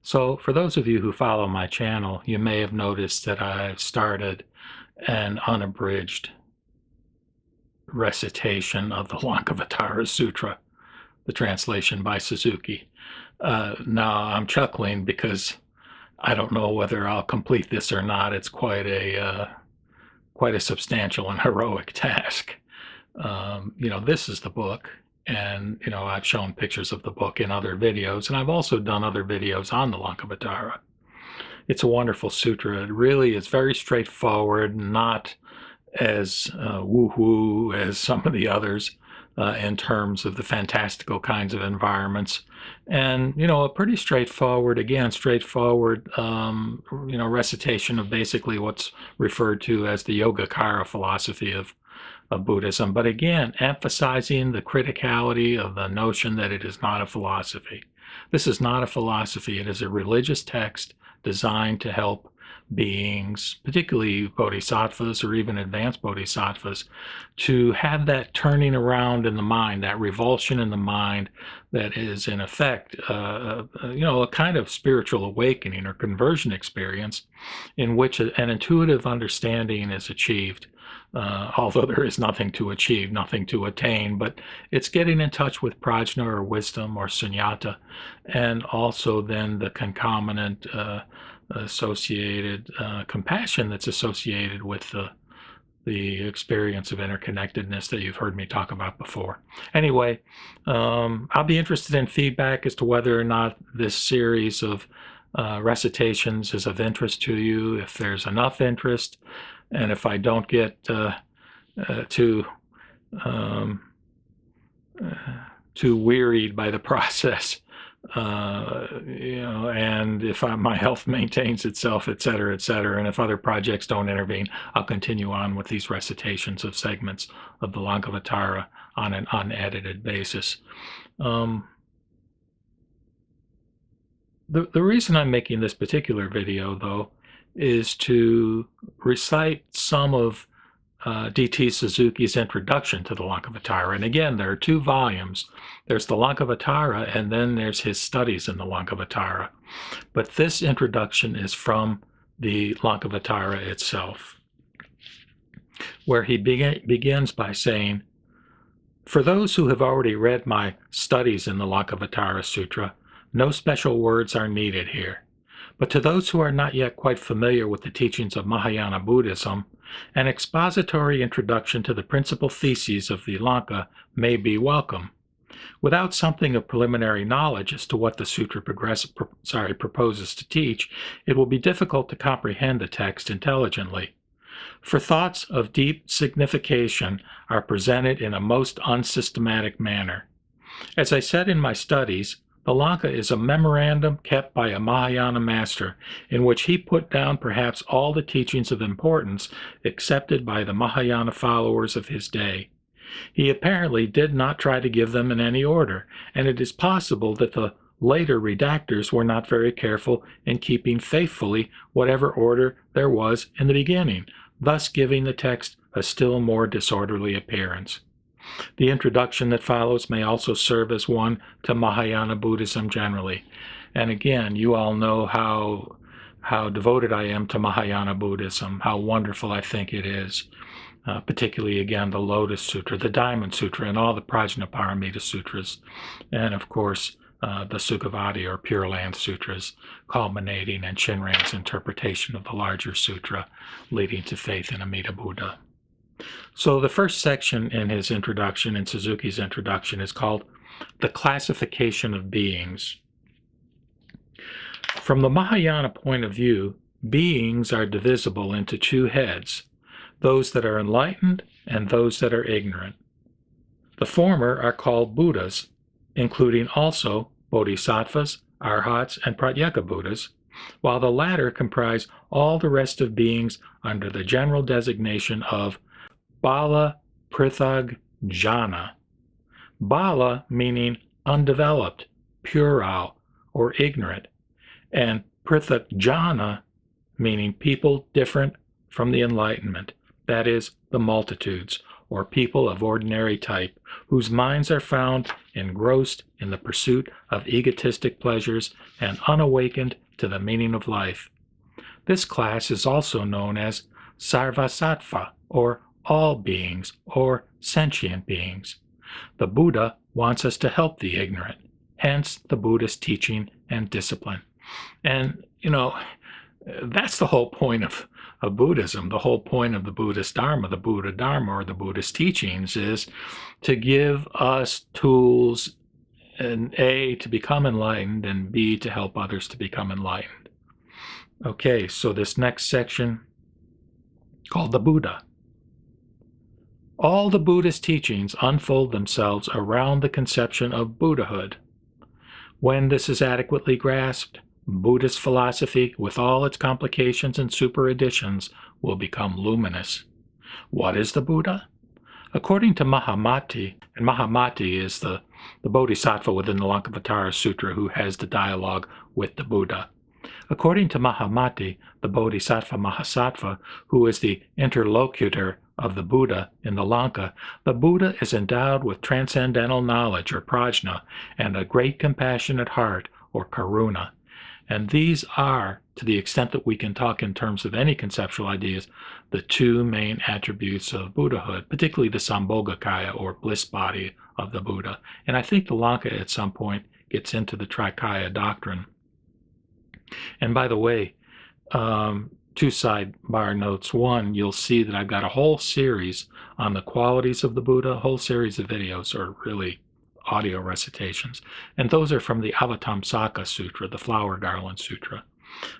So for those of you who follow my channel, you may have noticed that I've started an unabridged recitation of the Lankavatara Sutra, the translation by Suzuki. Now I'm chuckling because I don't know whether I'll complete this or not. It's quite a substantial and heroic task. This is the book, and I've shown pictures of the book in other videos, and I've also done other videos on the Lankavatara. It's a wonderful sutra. It really is very straightforward, not as woo-woo as some of the others in terms of the fantastical kinds of environments. And, a pretty straightforward, recitation of basically what's referred to as the Yogacara philosophy of Buddhism, but again, emphasizing the criticality of the notion that it is not a philosophy. This is not a philosophy. It is a religious text designed to help beings, particularly bodhisattvas or even advanced bodhisattvas, to have that turning around in the mind, that revulsion in the mind that is in effect, a kind of spiritual awakening or conversion experience in which an intuitive understanding is achieved. Although there is nothing to achieve, nothing to attain, but it's getting in touch with prajna or wisdom or sunyata, and also then the concomitant associated compassion that's associated with the experience of interconnectedness that you've heard me talk about before. Anyway, I'll be interested in feedback as to whether or not this series of recitations is of interest to you, if there's enough interest, and if I don't get too wearied by the process, and if my health maintains itself, et cetera, and if other projects don't intervene, I'll continue on with these recitations of segments of the Lankavatara on an unedited basis. The reason I'm making this particular video, though, is to recite some of D.T. Suzuki's introduction to the Lankavatara. And again, there are two volumes. There's the Lankavatara, and then there's his studies in the Lankavatara. But this introduction is from the Lankavatara itself, where he begins by saying, "For those who have already read my studies in the Lankavatara Sutra, no special words are needed here. But to those who are not yet quite familiar with the teachings of Mahayana Buddhism, an expository introduction to the principal theses of the Lanka may be welcome. Without something of preliminary knowledge as to what the sutra proposes to teach, it will be difficult to comprehend the text intelligently. For thoughts of deep signification are presented in a most unsystematic manner. As I said in my studies, the Lanka is a memorandum kept by a Mahayana master in which he put down perhaps all the teachings of importance accepted by the Mahayana followers of his day. He apparently did not try to give them in any order, and it is possible that the later redactors were not very careful in keeping faithfully whatever order there was in the beginning, thus giving the text a still more disorderly appearance. The introduction that follows may also serve as one to Mahayana Buddhism generally. And again, you all know how devoted I am to Mahayana Buddhism, how wonderful I think it is. Particularly, again, the Lotus Sutra, the Diamond Sutra, and all the Prajnaparamita Sutras. And, of course, the Sukhavati or Pure Land Sutras, culminating in Shinran's interpretation of the larger sutra, leading to faith in Amida Buddha. So the first section in his introduction, in Suzuki's introduction, is called The Classification of Beings. From the Mahayana point of view, beings are divisible into two heads, those that are enlightened and those that are ignorant. The former are called Buddhas, including also Bodhisattvas, Arhats, and Pratyeka Buddhas, while the latter comprise all the rest of beings under the general designation of Bala Prithag Jhana. Bala meaning undeveloped, puerile, or ignorant, and Prithak Jhana meaning people different from the enlightenment, that is, the multitudes, or people of ordinary type, whose minds are found engrossed in the pursuit of egotistic pleasures and unawakened to the meaning of life. This class is also known as Sarvasattva, or all beings, or sentient beings. The Buddha wants us to help the ignorant, hence the Buddhist teaching and discipline. And, that's the whole point of Buddhism. The whole point of the Buddhist Dharma, the Buddha Dharma, or the Buddhist teachings is to give us tools, and A, to become enlightened, and B, to help others to become enlightened. Okay, so this next section, called the Buddha. All the Buddhist teachings unfold themselves around the conception of Buddhahood. When this is adequately grasped, Buddhist philosophy, with all its complications and super-additions, will become luminous. What is the Buddha? According to Mahamati, and Mahamati is the bodhisattva within the Lankavatara Sutra who has the dialogue with the Buddha. According to Mahamati, the bodhisattva Mahasattva, who is the interlocutor of the Buddha in the Lanka, the Buddha is endowed with transcendental knowledge, or prajna, and a great compassionate heart, or karuna. And these are, to the extent that we can talk in terms of any conceptual ideas, the two main attributes of Buddhahood, particularly the Sambhogakaya, or bliss body of the Buddha. And I think the Lanka at some point gets into the Trikaya doctrine. And by the way, two sidebar notes. One, you'll see that I've got a whole series on the qualities of the Buddha, a whole series of videos, or really audio recitations. And those are from the Avatamsaka Sutra, the Flower Garland Sutra.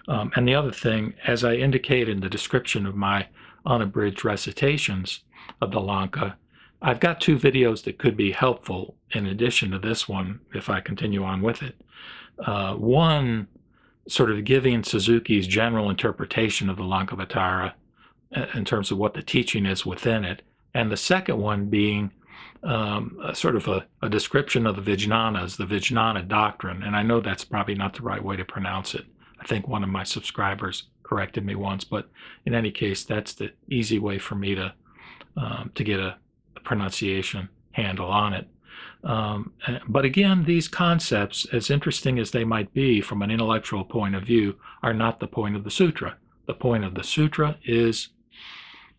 And the other thing, as I indicate in the description of my unabridged recitations of the Lanka, I've got two videos that could be helpful in addition to this one if I continue on with it. One, sort of giving Suzuki's general interpretation of the Lankavatara in terms of what the teaching is within it, and the second one being sort of a description of the Vijnanas, the Vijnana doctrine. And I know that's probably not the right way to pronounce it. I think one of my subscribers corrected me once, but in any case, that's the easy way for me to get a pronunciation handle on it. But again, these concepts, as interesting as they might be from an intellectual point of view, are not the point of the sutra. The point of the sutra is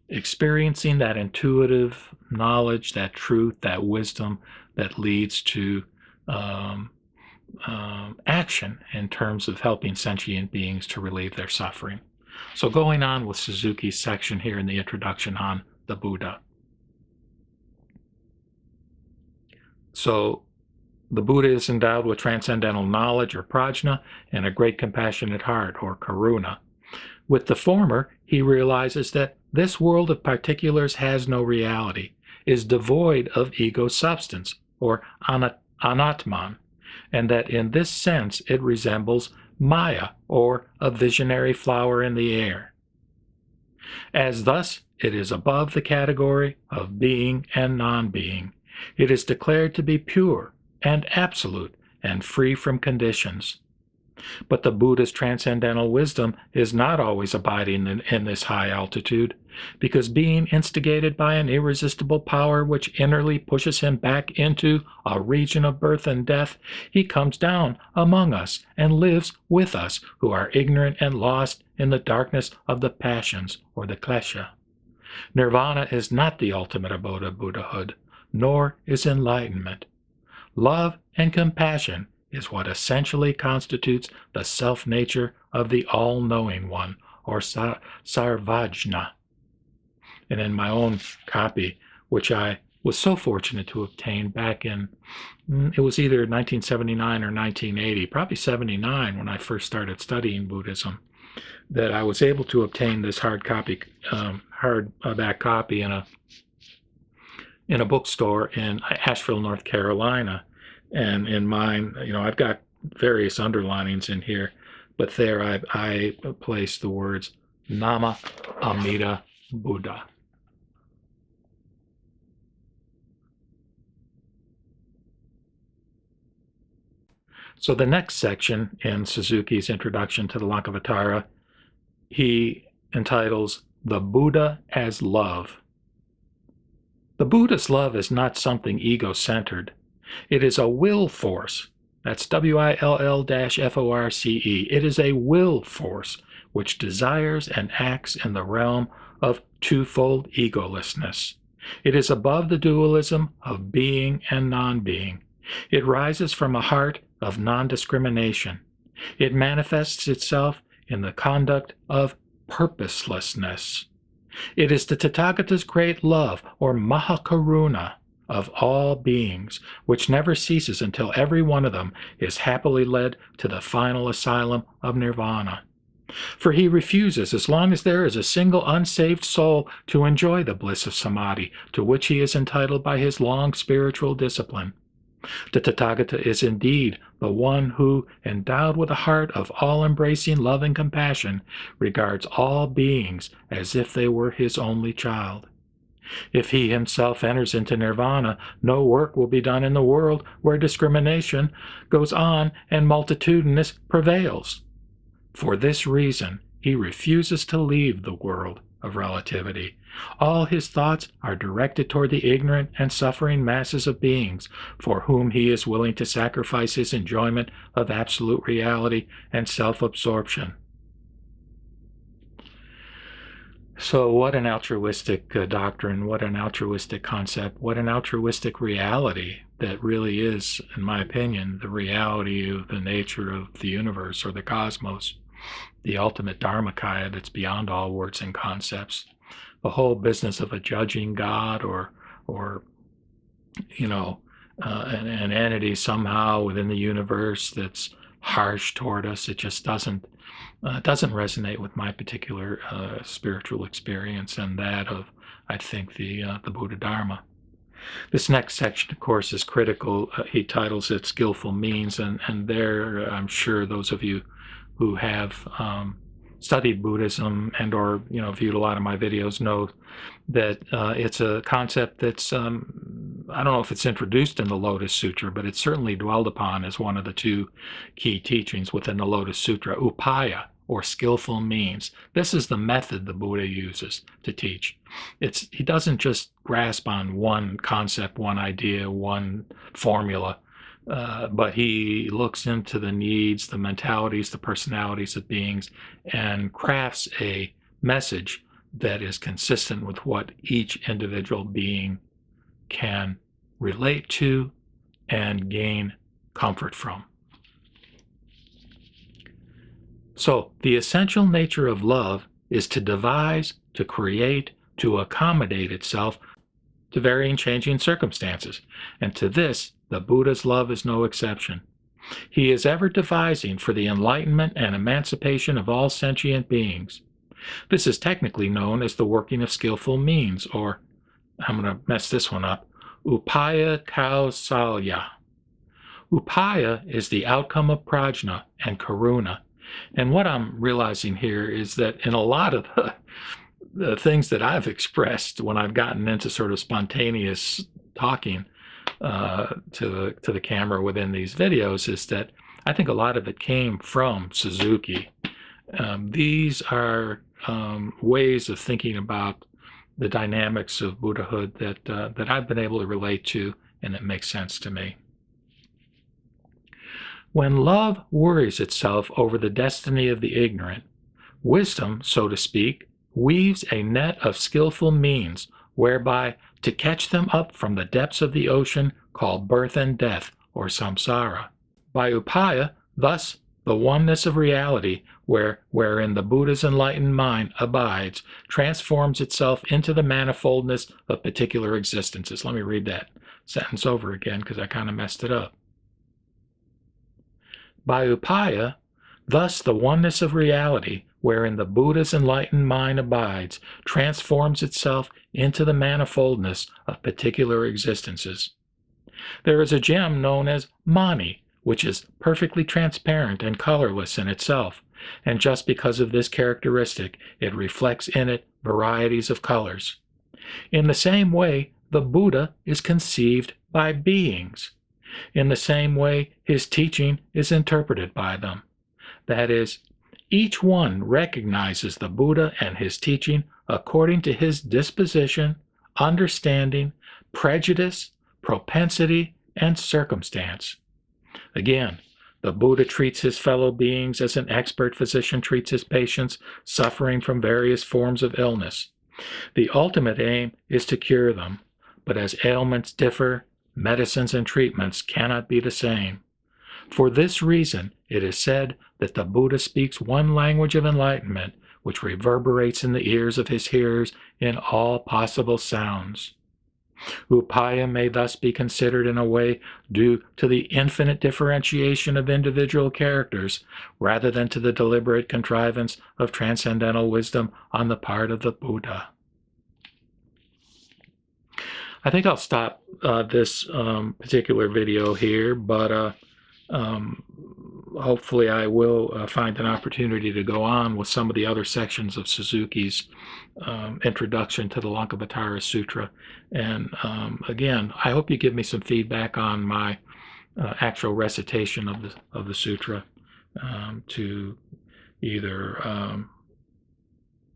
experiencing that intuitive knowledge, that truth, that wisdom that leads to action in terms of helping sentient beings to relieve their suffering. So going on with Suzuki's section here in the introduction on the Buddha. So the Buddha is endowed with transcendental knowledge, or prajna, and a great compassionate heart, or karuna. With the former, he realizes that this world of particulars has no reality, is devoid of ego substance, or anatman, and that in this sense it resembles Maya, or a visionary flower in the air. As thus it is above the category of being and non-being, it is declared to be pure and absolute and free from conditions. But the Buddha's transcendental wisdom is not always abiding in this high altitude, because being instigated by an irresistible power which innerly pushes him back into a region of birth and death, he comes down among us and lives with us who are ignorant and lost in the darkness of the passions, or the klesha. Nirvana is not the ultimate abode of Buddhahood, nor is enlightenment. Love and compassion is what essentially constitutes the self-nature of the all-knowing one, or sarvajna. And in my own copy, which I was so fortunate to obtain back in, it was either 1979 or 1980, probably 79 when I first started studying Buddhism, that I was able to obtain this hardback copy in a bookstore in Asheville, North Carolina. And in mine, I've got various underlinings in here, but there I placed the words Nama Amida Buddha. So the next section in Suzuki's introduction to the Lankavatara, he entitles The Buddha as Love. The Buddha's love is not something ego-centered. It is a will force. That's WILL-FORCE. It is a will force which desires and acts in the realm of twofold egolessness. It is above the dualism of being and non-being. It rises from a heart of non-discrimination. It manifests itself in the conduct of purposelessness. It is the Tathagata's great love, or Mahakaruna, of all beings, which never ceases until every one of them is happily led to the final asylum of nirvana. For he refuses, as long as there is a single unsaved soul, to enjoy the bliss of samadhi, to which he is entitled by his long spiritual discipline. The Tathagata is indeed the one who, endowed with a heart of all-embracing love and compassion, regards all beings as if they were his only child. If he himself enters into nirvana, no work will be done in the world where discrimination goes on and multitudinous prevails. For this reason, he refuses to leave the world of relativity. All his thoughts are directed toward the ignorant and suffering masses of beings for whom he is willing to sacrifice his enjoyment of absolute reality and self-absorption. So what an altruistic doctrine, what an altruistic concept, what an altruistic reality that really is, in my opinion, the reality of the nature of the universe or the cosmos, the ultimate dharmakaya that's beyond all words and concepts. The whole business of a judging God or an entity somehow within the universe that's harsh toward us, it just doesn't resonate with my particular spiritual experience and that of, I think, the Buddha Dharma. This next section, of course, is critical. He titles it Skillful Means, and there I'm sure those of you who have studied Buddhism and or viewed a lot of my videos know that it's a concept that's I don't know if it's introduced in the Lotus Sutra, but it's certainly dwelled upon as one of the two key teachings within the Lotus Sutra, upaya, or skillful means. This is the method the Buddha uses to teach. He doesn't just grasp on one concept, one idea, one formula, but he looks into the needs, the mentalities, the personalities of beings, and crafts a message that is consistent with what each individual being can relate to and gain comfort from. So, the essential nature of love is to devise, to create, to accommodate itself to varying changing circumstances, and to this the Buddha's love is no exception. He is ever devising for the enlightenment and emancipation of all sentient beings. This is technically known as the working of skillful means, or, I'm going to mess this one up, upaya kausalya. Upaya is the outcome of prajna and karuna. And what I'm realizing here is that in a lot of the things that I've expressed when I've gotten into sort of spontaneous talking to the camera within these videos, is that I think a lot of it came from Suzuki. These are ways of thinking about the dynamics of Buddhahood that I've been able to relate to, and it makes sense to me. When love worries itself over the destiny of the ignorant, wisdom, so to speak, weaves a net of skillful means whereby to catch them up from the depths of the ocean called birth and death, or samsara. By upaya, thus, the oneness of reality, wherein the Buddha's enlightened mind abides, transforms itself into the manifoldness of particular existences. Let me read that sentence over again because I kind of messed it up. By upaya, thus the oneness of reality, wherein the Buddha's enlightened mind abides, transforms itself into the manifoldness of particular existences. There is a gem known as mani, which is perfectly transparent and colorless in itself, and just because of this characteristic, it reflects in it varieties of colors. In the same way, the Buddha is conceived by beings. In the same way, his teaching is interpreted by them. That is, each one recognizes the Buddha and his teaching according to his disposition, understanding, prejudice, propensity, and circumstance. Again, the Buddha treats his fellow beings as an expert physician treats his patients suffering from various forms of illness. The ultimate aim is to cure them, but as ailments differ, medicines and treatments cannot be the same. For this reason, it is said that the Buddha speaks one language of enlightenment, which reverberates in the ears of his hearers in all possible sounds. Upaya may thus be considered in a way due to the infinite differentiation of individual characters, rather than to the deliberate contrivance of transcendental wisdom on the part of the Buddha. I think I'll stop this particular video here, but hopefully I will find an opportunity to go on with some of the other sections of Suzuki's introduction to the Lankavatara Sutra. And again, I hope you give me some feedback on my actual recitation of the sutra, to either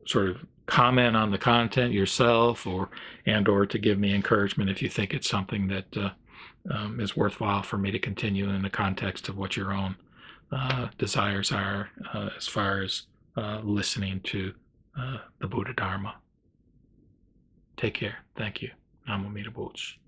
sort of comment on the content yourself, or to give me encouragement if you think it's something that is worthwhile for me to continue in the context of what your own desires are as far as listening to the Buddha Dharma. Take care. Thank you. Namo Amida Butch.